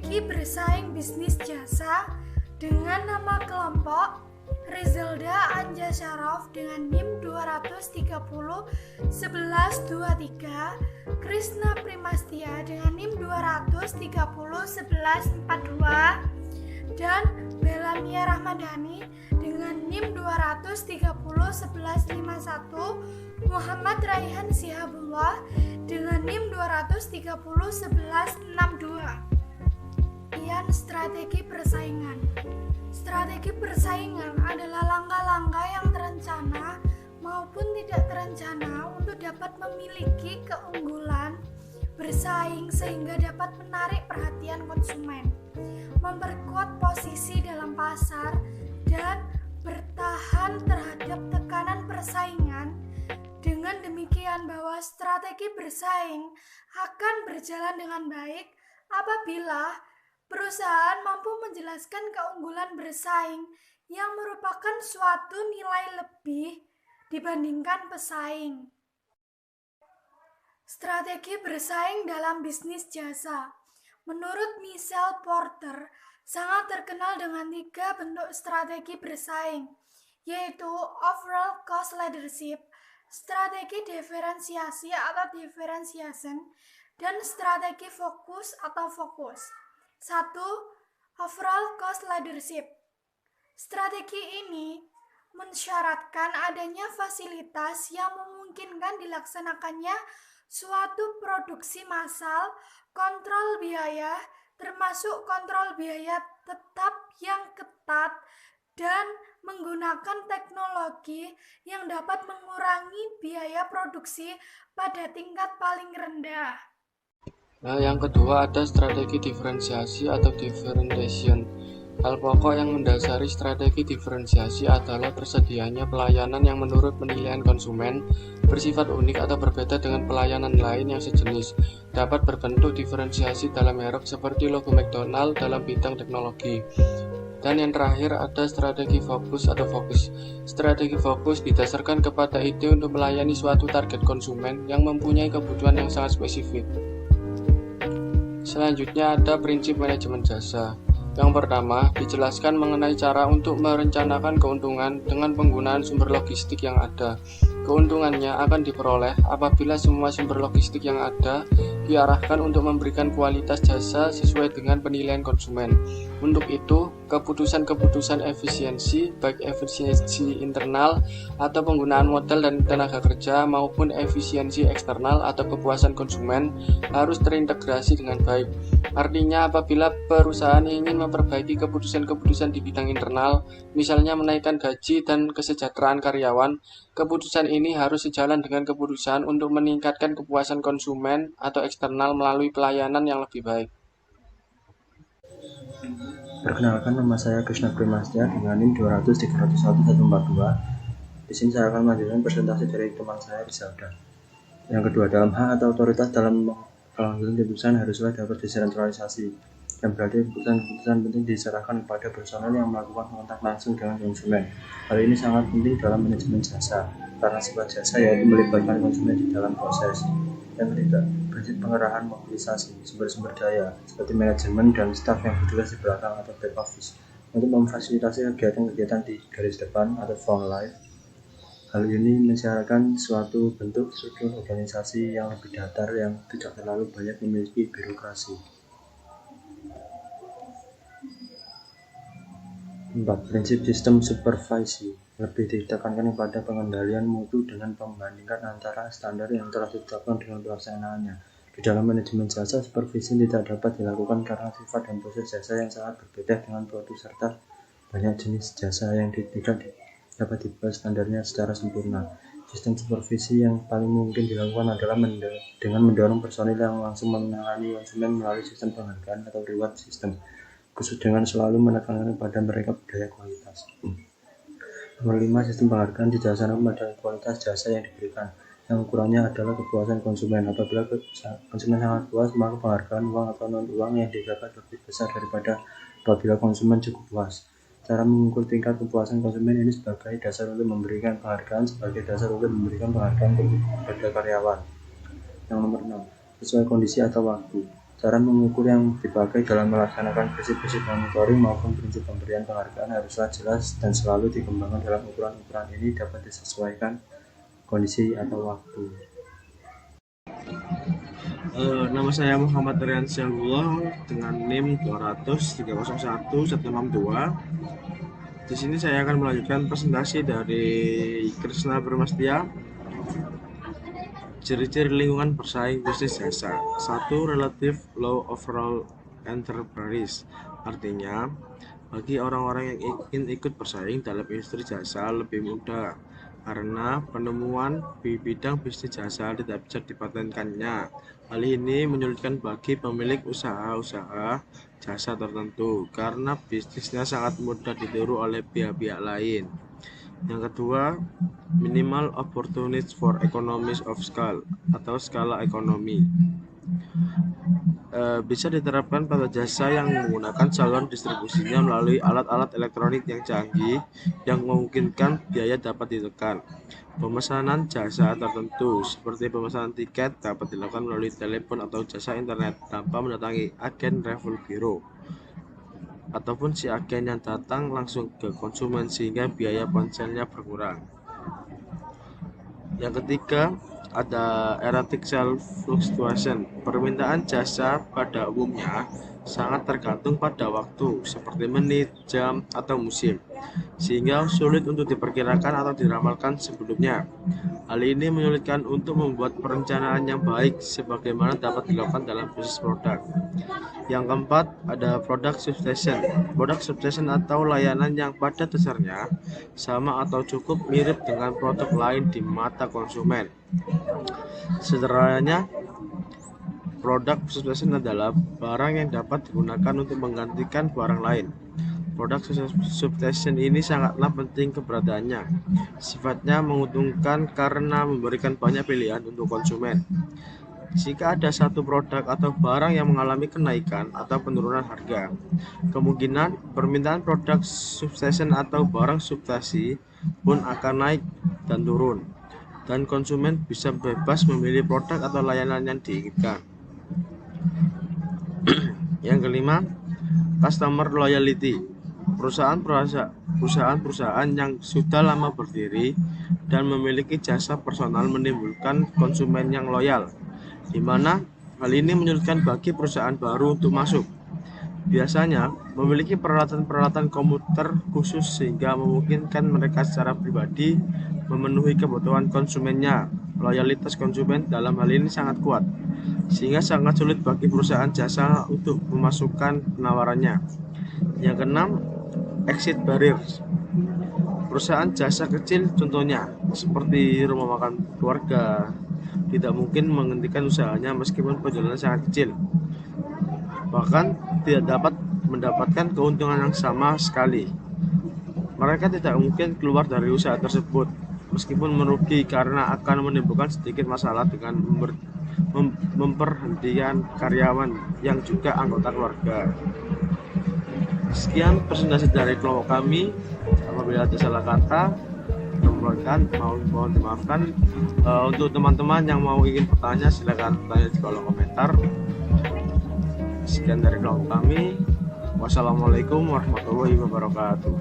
Strategi bersaing bisnis jasa dengan nama kelompok Rizalda Anja Syaraf dengan NIM 230 1123, Krisna Primastia dengan NIM 230 1142, dan Bella Mia Rahmadani dengan NIM 230 1151, Muhammad Raihan Sihabullah dengan NIM 230 1162. Strategi persaingan. Strategi persaingan adalah langkah-langkah yang terencana maupun tidak terencana untuk dapat memiliki keunggulan bersaing sehingga dapat menarik perhatian konsumen, memperkuat posisi dalam pasar, dan bertahan terhadap tekanan persaingan. Dengan demikian bahwa strategi bersaing akan berjalan dengan baik apabila perusahaan mampu menjelaskan keunggulan bersaing yang merupakan suatu nilai lebih dibandingkan pesaing. Strategi bersaing dalam bisnis jasa. Menurut Michelle Porter, sangat terkenal dengan 3 bentuk strategi bersaing, yaitu overall cost leadership, strategi diferensiasi atau differentiation, dan strategi fokus atau fokus. 1. Overall cost leadership. Strategi ini mensyaratkan adanya fasilitas yang memungkinkan dilaksanakannya suatu produksi massal, kontrol biaya, termasuk kontrol biaya tetap yang ketat, dan menggunakan teknologi yang dapat mengurangi biaya produksi pada tingkat paling rendah. Nah, yang kedua ada strategi diferensiasi atau differentiation. Hal pokok yang mendasari strategi diferensiasi adalah tersedianya pelayanan yang menurut penilaian konsumen bersifat unik atau berbeda dengan pelayanan lain yang sejenis. Dapat berbentuk diferensiasi dalam merek seperti logo McDonald dalam bidang teknologi. Dan yang terakhir ada strategi fokus atau fokus. Strategi fokus didasarkan kepada ide untuk melayani suatu target konsumen yang mempunyai kebutuhan yang sangat spesifik. Selanjutnya ada prinsip manajemen jasa. Yang pertama, dijelaskan mengenai cara untuk merencanakan keuntungan dengan penggunaan sumber logistik yang ada. Keuntungannya akan diperoleh apabila semua sumber logistik yang ada diarahkan untuk memberikan kualitas jasa sesuai dengan penilaian konsumen. Untuk itu, keputusan-keputusan efisiensi, baik efisiensi internal atau penggunaan modal dan tenaga kerja maupun efisiensi eksternal atau kepuasan konsumen harus terintegrasi dengan baik. Artinya apabila perusahaan ingin memperbaiki keputusan-keputusan di bidang internal, misalnya menaikkan gaji dan kesejahteraan karyawan, keputusan ini harus sejalan dengan keputusan untuk meningkatkan kepuasan konsumen atau eksternal melalui pelayanan yang lebih baik. Perkenalkan, nama saya Krisna Primastia dengan NIM 200-301-142. Di sini saya akan melanjutkan presentasi dari teman saya Rizalda. Yang kedua, dalam hak atau otoritas dalam pengambilan keputusan haruslah dapat desentralisasi, yang berarti keputusan-keputusan penting diserahkan kepada personel yang melakukan kontak langsung dengan konsumen. Hal ini sangat penting dalam manajemen jasa, karena sifat jasa yaitu melibatkan konsumen di dalam proses. Yang ketiga, prinsip pengerahan mobilisasi sumber-sumber daya seperti manajemen dan staf yang bertugas di belakang atau back office untuk memfasilitasi kegiatan-kegiatan di garis depan atau front line. Hal ini mensyaratkan suatu bentuk struktur organisasi yang lebih datar yang tidak terlalu banyak memiliki birokrasi. 4. Prinsip sistem supervisi lebih ditekankan kepada pengendalian mutu dengan membandingkan antara standar yang telah ditetapkan dengan pelaksanaannya. Di dalam manajemen jasa, supervisi tidak dapat dilakukan karena sifat dan proses jasa yang sangat berbeda dengan produk serta banyak jenis jasa yang tidak dapat dibuat standarnya secara sempurna. Sistem supervisi yang paling mungkin dilakukan adalah dengan mendorong personil yang langsung menangani konsumen melalui sistem penghargaan atau reward system, khusus dengan selalu menekankan kepada mereka budaya kualitas. Nomor 5. Sistem penghargaan didasarkan pada kualitas jasa yang diberikan, yang ukurannya adalah kepuasan konsumen. Apabila konsumen sangat puas, maka penghargaan uang atau non-uang yang didapat lebih besar daripada apabila konsumen cukup puas. Cara mengukur tingkat kepuasan konsumen ini sebagai dasar untuk memberikan penghargaan sebagai dasar untuk memberikan penghargaan kepada karyawan. Yang nomor 6. Sesuai kondisi atau waktu. Cara mengukur yang dipakai dalam melaksanakan prinsip-prinsip monitoring maupun prinsip pemberian penghargaan haruslah jelas dan selalu dikembangkan dalam ukuran-ukuran ini dapat disesuaikan kondisi atau waktu. Nama saya Muhammad Rian Syahullah dengan NIM 200301162. Di sini saya akan melanjutkan presentasi dari Krisna Bermastia. Ciri-ciri lingkungan bersaing bisnis jasa. 1. Relative low overall enterprise. Artinya, bagi orang-orang yang ingin ikut bersaing dalam industri jasa lebih mudah karena penemuan di bidang bisnis jasa tidak bisa dipatenkannya. Hal ini menyulitkan bagi pemilik usaha-usaha jasa tertentu karena bisnisnya sangat mudah ditiru oleh pihak-pihak lain. Yang kedua, minimal opportunities for economies of scale atau skala ekonomi. Bisa diterapkan pada jasa yang menggunakan saluran distribusinya melalui alat-alat elektronik yang canggih yang memungkinkan biaya dapat ditekan. Pemesanan jasa tertentu seperti pemesanan tiket dapat dilakukan melalui telepon atau jasa internet tanpa mendatangi agen travel bureau ataupun si agen yang datang langsung ke konsumen sehingga biaya ponselnya berkurang. Yang ketiga, ada erratic sales fluctuation. Permintaan jasa pada umumnya sangat tergantung pada waktu seperti menit, jam, atau musim, sehingga sulit untuk diperkirakan atau diramalkan sebelumnya. Hal ini menyulitkan untuk membuat perencanaan yang baik sebagaimana dapat dilakukan dalam bisnis produk. Yang keempat, ada product substitution. Product substitution atau layanan yang pada dasarnya sama atau cukup mirip dengan produk lain di mata konsumen. Sederhananya, produk substitution adalah barang yang dapat digunakan untuk menggantikan barang lain. Produk substitution ini sangatlah penting keberadaannya. Sifatnya menguntungkan karena memberikan banyak pilihan untuk konsumen. Jika ada satu produk atau barang yang mengalami kenaikan atau penurunan harga, kemungkinan permintaan produk substitution atau barang substitusi pun akan naik dan turun, dan konsumen bisa bebas memilih produk atau layanan yang diinginkan. Yang kelima, customer loyalty. Perusahaan-perusahaan yang sudah lama berdiri dan memiliki jasa personal menimbulkan konsumen yang loyal, di mana hal ini menyulitkan bagi perusahaan baru untuk masuk. Biasanya memiliki peralatan-peralatan komputer khusus sehingga memungkinkan mereka secara pribadi memenuhi kebutuhan konsumennya. Loyalitas konsumen dalam hal ini sangat kuat, sehingga sangat sulit bagi perusahaan jasa untuk memasukkan penawarannya. Yang keenam, exit barriers. Perusahaan jasa kecil contohnya seperti rumah makan keluarga tidak mungkin menghentikan usahanya meskipun penjualannya sangat kecil, bahkan tidak dapat mendapatkan keuntungan yang sama sekali. Mereka tidak mungkin keluar dari usaha tersebut meskipun merugi karena akan menimbulkan sedikit masalah dengan memperhentikan karyawan yang juga anggota keluarga. Sekian presentasi dari kelompok kami. Apabila ada salah kata, mohon dimaafkan. Untuk teman-teman yang mau ingin bertanya, silakan bertanya di kolom komentar. Sekian dari kelompok kami. Wassalamualaikum warahmatullahi wabarakatuh.